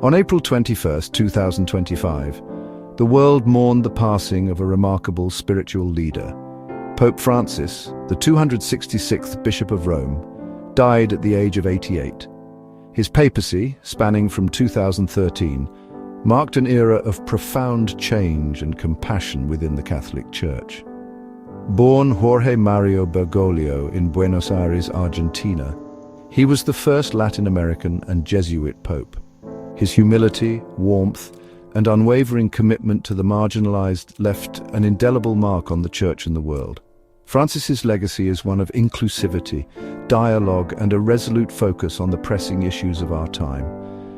On April 21, 2025, the world mourned the passing of a remarkable spiritual leader. Pope Francis, the 266th Bishop of Rome, died at the age of 88. His papacy, spanning from 2013, marked an era of profound change and compassion within the Catholic Church. Born Jorge Mario Bergoglio in Buenos Aires, Argentina, he was the first Latin American and Jesuit pope. His humility, warmth, and unwavering commitment to the marginalized left an indelible mark on the Church and the world. Francis's legacy is one of inclusivity, dialogue, and a resolute focus on the pressing issues of our time.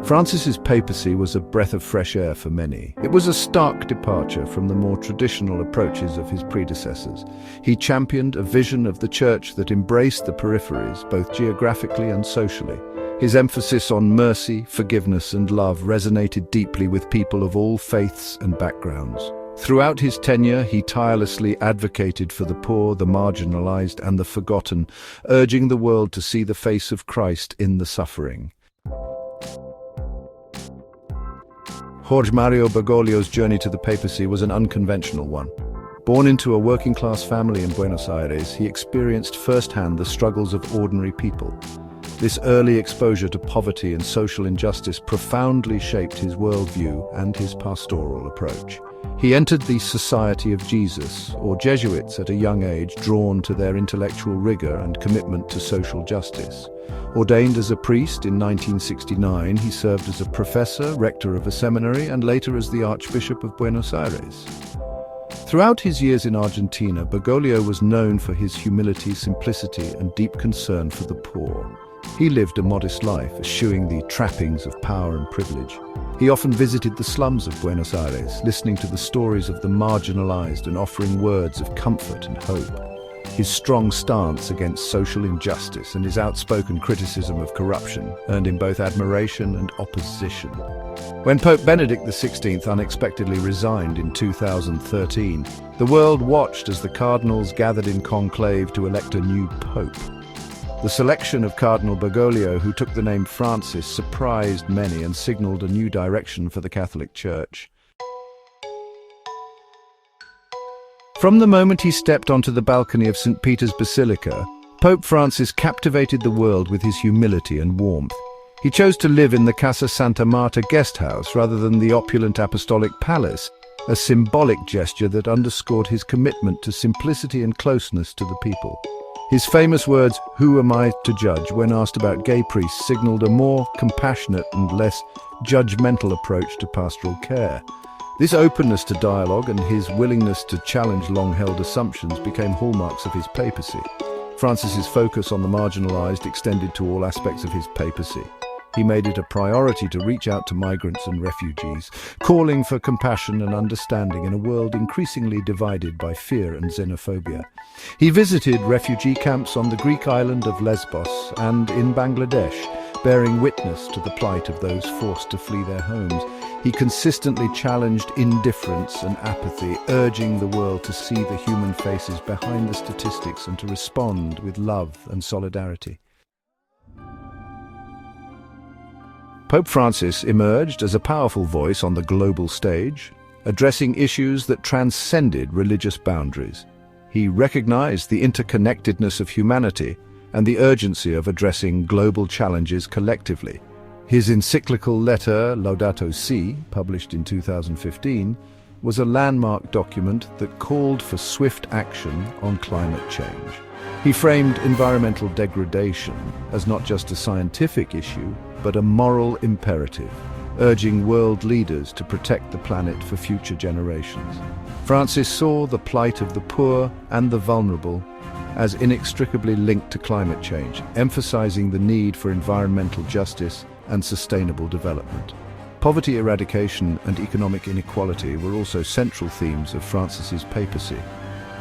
Francis's papacy was a breath of fresh air for many. It was a stark departure from the more traditional approaches of his predecessors. He championed a vision of the Church that embraced the peripheries, both geographically and socially. His emphasis on mercy, forgiveness, and love resonated deeply with people of all faiths and backgrounds. Throughout his tenure, he tirelessly advocated for the poor, the marginalized, and the forgotten, urging the world to see the face of Christ in the suffering. Jorge Mario Bergoglio's journey to the papacy was an unconventional one. Born into a working-class family in Buenos Aires, he experienced firsthand the struggles of ordinary people. This early exposure to poverty and social injustice profoundly shaped his worldview and his pastoral approach. He entered the Society of Jesus, or Jesuits, at a young age, drawn to their intellectual rigor and commitment to social justice. Ordained as a priest in 1969, he served as a professor, rector of a seminary, and later as the Archbishop of Buenos Aires. Throughout his years in Argentina, Bergoglio was known for his humility, simplicity, and deep concern for the poor. He lived a modest life, eschewing the trappings of power and privilege. He often visited the slums of Buenos Aires, listening to the stories of the marginalized and offering words of comfort and hope. His strong stance against social injustice and his outspoken criticism of corruption earned him both admiration and opposition. When Pope Benedict XVI unexpectedly resigned in 2013, the world watched as the cardinals gathered in conclave to elect a new pope. The selection of Cardinal Bergoglio, who took the name Francis, surprised many and signaled a new direction for the Catholic Church. From the moment he stepped onto the balcony of St. Peter's Basilica, Pope Francis captivated the world with his humility and warmth. He chose to live in the Casa Santa Marta guest house rather than the opulent apostolic palace, a symbolic gesture that underscored his commitment to simplicity and closeness to the people. His famous words, "Who am I to judge?" when asked about gay priests, signaled a more compassionate and less judgmental approach to pastoral care. This openness to dialogue and his willingness to challenge long-held assumptions became hallmarks of his papacy. Francis's focus on the marginalized extended to all aspects of his papacy. He made it a priority to reach out to migrants and refugees, calling for compassion and understanding in a world increasingly divided by fear and xenophobia. He visited refugee camps on the Greek island of Lesbos and in Bangladesh, bearing witness to the plight of those forced to flee their homes. He consistently challenged indifference and apathy, urging the world to see the human faces behind the statistics and to respond with love and solidarity. Pope Francis emerged as a powerful voice on the global stage, addressing issues that transcended religious boundaries. He recognized the interconnectedness of humanity and the urgency of addressing global challenges collectively. His encyclical letter, Laudato Si', published in 2015, was a landmark document that called for swift action on climate change. He framed environmental degradation as not just a scientific issue, but a moral imperative, urging world leaders to protect the planet for future generations. Francis saw the plight of the poor and the vulnerable as inextricably linked to climate change, emphasizing the need for environmental justice and sustainable development. Poverty eradication and economic inequality were also central themes of Francis's papacy.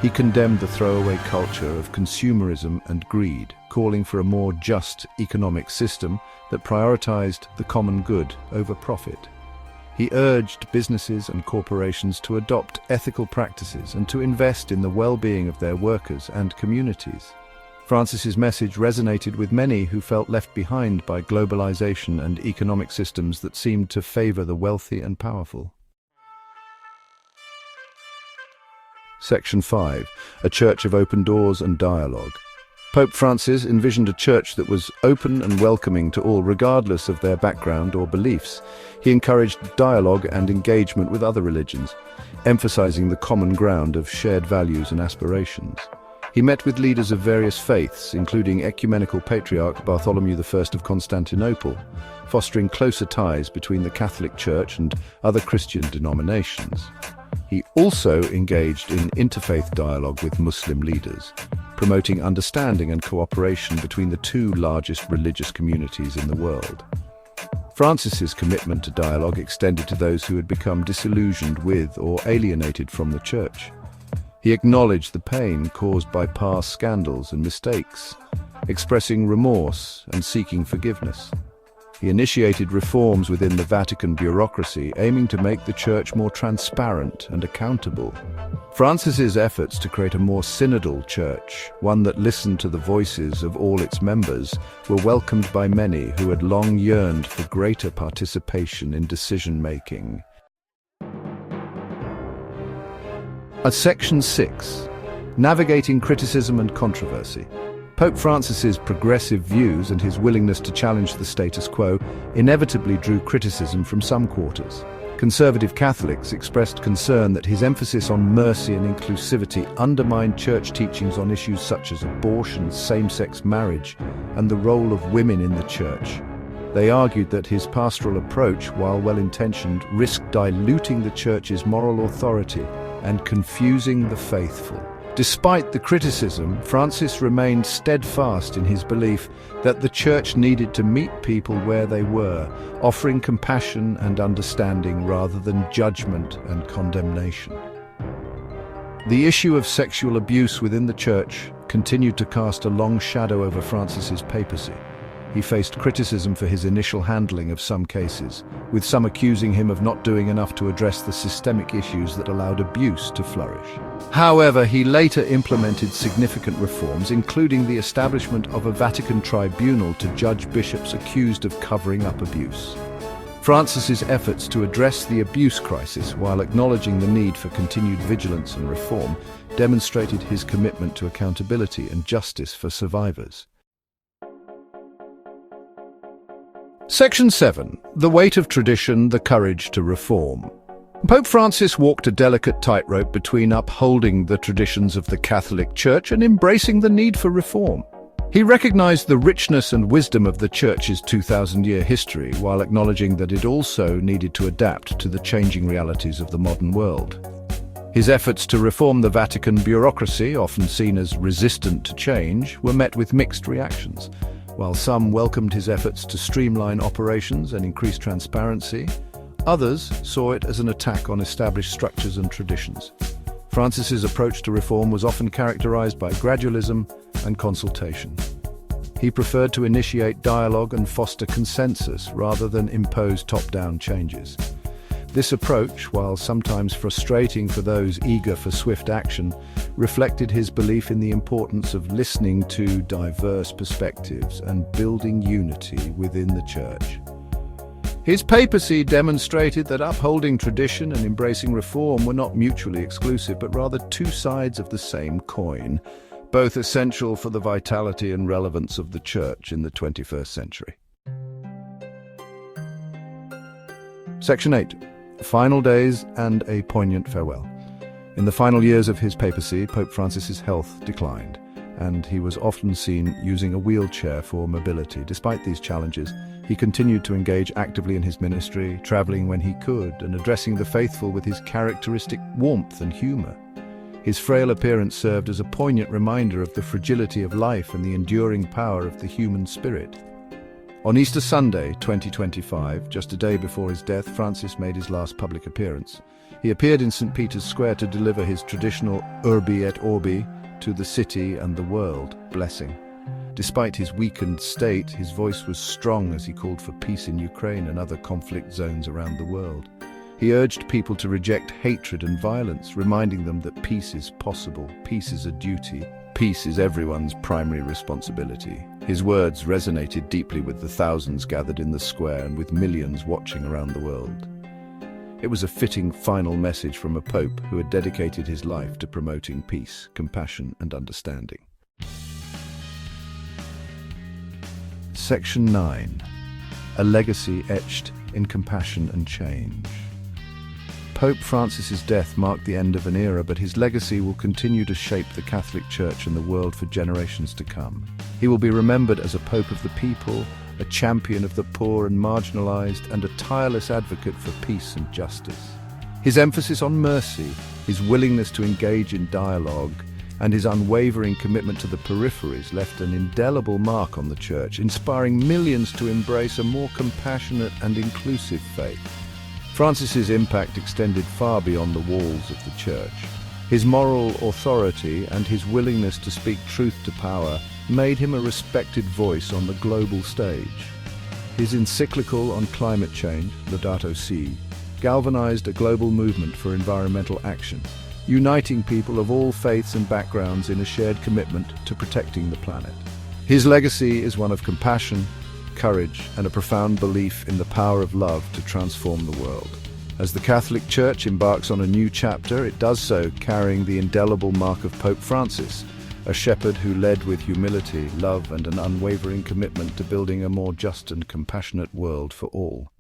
He condemned the throwaway culture of consumerism and greed, calling for a more just economic system that prioritized the common good over profit. He urged businesses and corporations to adopt ethical practices and to invest in the well-being of their workers and communities. Francis's message resonated with many who felt left behind by globalization and economic systems that seemed to favor the wealthy and powerful. Section 5. A Church of Open Doors and Dialogue. Pope Francis envisioned a church that was open and welcoming to all, regardless of their background or beliefs. He encouraged dialogue and engagement with other religions, emphasizing the common ground of shared values and aspirations. He met with leaders of various faiths, including Ecumenical Patriarch Bartholomew I of Constantinople, fostering closer ties between the Catholic Church and other Christian denominations. He also engaged in interfaith dialogue with Muslim leaders, promoting understanding and cooperation between the two largest religious communities in the world. Francis's commitment to dialogue extended to those who had become disillusioned with or alienated from the Church. He acknowledged the pain caused by past scandals and mistakes, expressing remorse and seeking forgiveness. He initiated reforms within the Vatican bureaucracy, aiming to make the Church more transparent and accountable. Francis's efforts to create a more synodal Church, one that listened to the voices of all its members, were welcomed by many who had long yearned for greater participation in decision-making. Section 6. Navigating Criticism and Controversy. Pope Francis's progressive views and his willingness to challenge the status quo inevitably drew criticism from some quarters. Conservative Catholics expressed concern that his emphasis on mercy and inclusivity undermined Church teachings on issues such as abortion, same-sex marriage, and the role of women in the Church. They argued that his pastoral approach, while well-intentioned, risked diluting the Church's moral authority and confusing the faithful. Despite the criticism, Francis remained steadfast in his belief that the Church needed to meet people where they were, offering compassion and understanding rather than judgment and condemnation. The issue of sexual abuse within the Church continued to cast a long shadow over Francis's papacy. He faced criticism for his initial handling of some cases, with some accusing him of not doing enough to address the systemic issues that allowed abuse to flourish. However, he later implemented significant reforms, including the establishment of a Vatican tribunal to judge bishops accused of covering up abuse. Francis's efforts to address the abuse crisis while acknowledging the need for continued vigilance and reform demonstrated his commitment to accountability and justice for survivors. Section 7. The Weight of Tradition, the Courage to Reform. Pope Francis walked a delicate tightrope between upholding the traditions of the Catholic Church and embracing the need for reform. He recognized the richness and wisdom of the Church's 2,000-year history, while acknowledging that it also needed to adapt to the changing realities of the modern world. His efforts to reform the Vatican bureaucracy, often seen as resistant to change, were met with mixed reactions. While some welcomed his efforts to streamline operations and increase transparency, others saw it as an attack on established structures and traditions. Francis's approach to reform was often characterized by gradualism and consultation. He preferred to initiate dialogue and foster consensus rather than impose top-down changes. This approach, while sometimes frustrating for those eager for swift action, reflected his belief in the importance of listening to diverse perspectives and building unity within the Church. His papacy demonstrated that upholding tradition and embracing reform were not mutually exclusive, but rather two sides of the same coin, both essential for the vitality and relevance of the Church in the 21st century. Section 8. Final Days and a Poignant Farewell. In the final years of his papacy, Pope Francis's health declined, and he was often seen using a wheelchair for mobility. Despite these challenges, he continued to engage actively in his ministry, traveling when he could and addressing the faithful with his characteristic warmth and humor. His frail appearance served as a poignant reminder of the fragility of life and the enduring power of the human spirit. On Easter Sunday, 2025, just a day before his death, Francis made his last public appearance. He appeared in St. Peter's Square to deliver his traditional Urbi et Orbi to the city and the world blessing. Despite his weakened state, his voice was strong as he called for peace in Ukraine and other conflict zones around the world. He urged people to reject hatred and violence, reminding them that peace is possible, peace is a duty, Peace is everyone's primary responsibility. His words resonated deeply with the thousands gathered in the square and with millions watching around the world. It was a fitting final message from a pope who had dedicated his life to promoting peace, compassion, and understanding. Section 9. A legacy etched in compassion and change. Pope Francis's death marked the end of an era, but his legacy will continue to shape the Catholic Church and the world for generations to come. He will be remembered as a pope of the people, a champion of the poor and marginalized, and a tireless advocate for peace and justice. His emphasis on mercy, his willingness to engage in dialogue, and his unwavering commitment to the peripheries left an indelible mark on the Church, inspiring millions to embrace a more compassionate and inclusive faith. Francis's impact extended far beyond the walls of the Church. His moral authority and his willingness to speak truth to power made him a respected voice on the global stage. His encyclical on climate change, Laudato Si', galvanized a global movement for environmental action, uniting people of all faiths and backgrounds in a shared commitment to protecting the planet. His legacy is one of compassion, courage, and a profound belief in the power of love to transform the world. As the Catholic Church embarks on a new chapter, it does so carrying the indelible mark of Pope Francis, a shepherd who led with humility, love, and an unwavering commitment to building a more just and compassionate world for all.